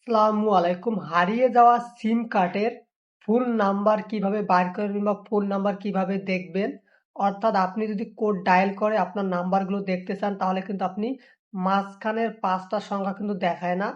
আসসালামু আলাইকুম। হারিয়ে যাওয়া সিম কার্ডের ফুল নাম্বার কিভাবে বাইর করবেন বা ফুল নাম্বার কিভাবে দেখবেন? অর্থাৎ আপনি যদি কোড ডায়াল করে আপনার নাম্বারগুলো দেখতে চান তাহলে কিন্তু আপনি মাঝখানের ৫ টা সংখ্যা কিন্তু দেখায় না।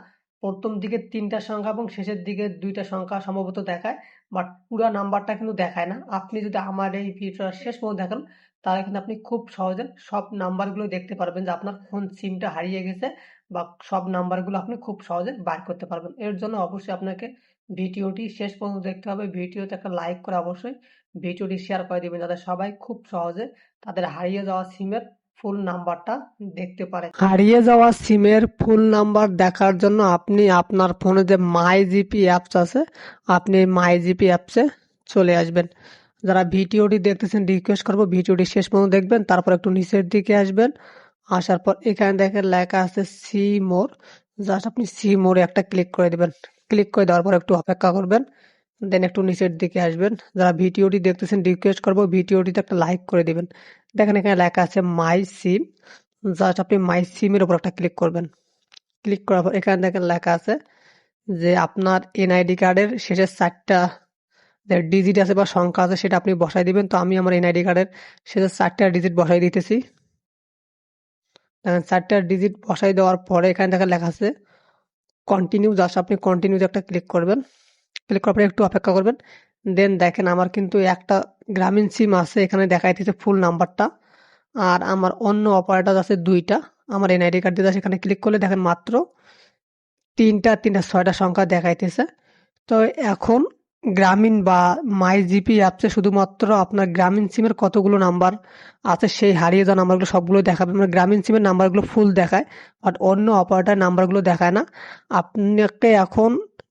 ১ম দিকে ৩ টা সংখ্যা এবং শেষের দিকে ২ টা সংখ্যা সম্ভবত দেখায়। বাট পুরা নাম্বারটা কিন্তু দেখায় না। আপনি যদি আমার এই ভিডিওটা শেষ পর্যন্ত দেখেন তাহলে কিন্তু আপনি খুব সহজে সব নাম্বারগুলো দেখতে পারবেন যে আপনার কোন সিমটা হারিয়ে গেছে বা সব নাম্বারগুলো আপনি খুব সহজে বার করতে পারবেন। এর জন্য অবশ্যই আপনাকে ভিডিওটি শেষ পর্যন্ত দেখতে হবে। ভিডিওতে একটা লাইক করে অবশ্যই ভিডিওটি শেয়ার করে দিবেন যাতে সবাই খুব সহজে তাদের হারিয়ে যাওয়া সিমের ফুল নাম্বারটা দেখতে পারে। হারিয়ে যাওয়া সিমের ফুল নাম্বার দেখার জন্য আপনি আপনার ফোনে যে মাই জিপি অ্যাপস আছে, আপনি মাই জিপি অ্যাপসে চলে আসবেন। যারা ভিডিওটি দেখতেছেন রিকোয়েস্ট করবো ভিডিওটি শেষ পর্যন্ত দেখবেন, তারপর একটু নিচের দিকে আসবেন। আসার পর এখানে দেখেন লেখা আছে সি মোর, জাস্ট আপনি সি মোরে একটা ক্লিক করে দিবেন। ক্লিক করে দেওয়ার পর একটু অপেক্ষা করবেন, দেন একটু নিচের দিকে আসবেন। যারা ভিডিওটি দেখতেছেন রিকোয়েস্ট করবো ভিডিওটিতে একটা লাইক করে দিবেন। দেখেন এখানে লেখা আছে মাই সিম, জাস্ট আপনি মাই সিমের উপর একটা ক্লিক করবেন। ক্লিক করার পর এখানে দেখেন লেখা আছে যে আপনার এনআইডি কার্ডের শেষের 4টা যে ডিজিট আছে বা সংখ্যা আছে সেটা আপনি বসাই দিবেন। তো আমি আমার এনআইডি কার্ডের শেষের 4টা ডিজিট বসাই দিতেছি। দেখেন 4টা ডিজিট বসাই দেওয়ার পরে এখানে দেখেন লেখা আছে কন্টিনিউ, জাস্ট আপনি কন্টিনিউতে একটা ক্লিক করবেন। ক্লিক করার পরে একটু অপেক্ষা করবেন। দেন দেখেন আমার কিন্তু একটা গ্রামীণ সিম আছে, এখানে দেখাইতেছে ফুল নাম্বারটা। আর আমার অন্য অপারেটর আছে 2টা। আমার এনআইডি কার্ড দিয়ে সেখানে ক্লিক করলে দেখেন মাত্র 3টা 6টা সংখ্যা দেখাইতেছে। তো এখন গ্রামীণ বা মাই জিপি অ্যাপসে শুধুমাত্র আপনার গ্রামীণ সিমের কতগুলো নাম্বার আছে সেই হারিয়ে যাওয়া নাম্বারগুলো সবগুলো দেখাবে। মানে গ্রামীণ সিমের নাম্বারগুলো ফুল দেখায়, বাট অন্য অপারেটর নাম্বারগুলো দেখায় না। আপনাকে এখন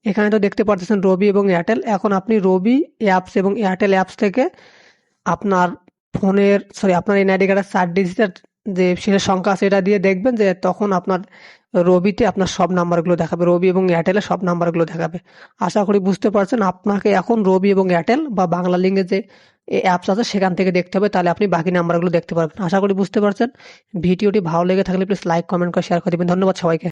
এখানে তো দেখতে পারতেছেন রবি এবং এয়ারটেল। এখন আপনি রবি অ্যাপস এবং এয়ারটেল অ্যাপস থেকে আপনার আপনার এনআইডি কার্ডের 4 ডিজিটের যে শেষের সংখ্যা আছে এটা দিয়ে দেখবেন যে তখন আপনার রবিতে আপনার সব নাম্বারগুলো দেখাবে, রবি এবং এয়ারটেলের সব নাম্বারগুলো দেখাবে। আশা করি বুঝতে পারছেন। আপনাকে এখন রবি এবং এয়ারটেল বা বাংলা লিঙ্কে যে অ্যাপস আছে সেখান থেকে দেখতে হবে, তাহলে আপনি বাকি নাম্বারগুলো দেখতে পারবেন। আশা করি বুঝতে পারছেন। ভিডিওটি ভালো লেগে থাকলে প্লিজ লাইক কমেন্ট করে শেয়ার করে দিবেন। ধন্যবাদ সবাইকে।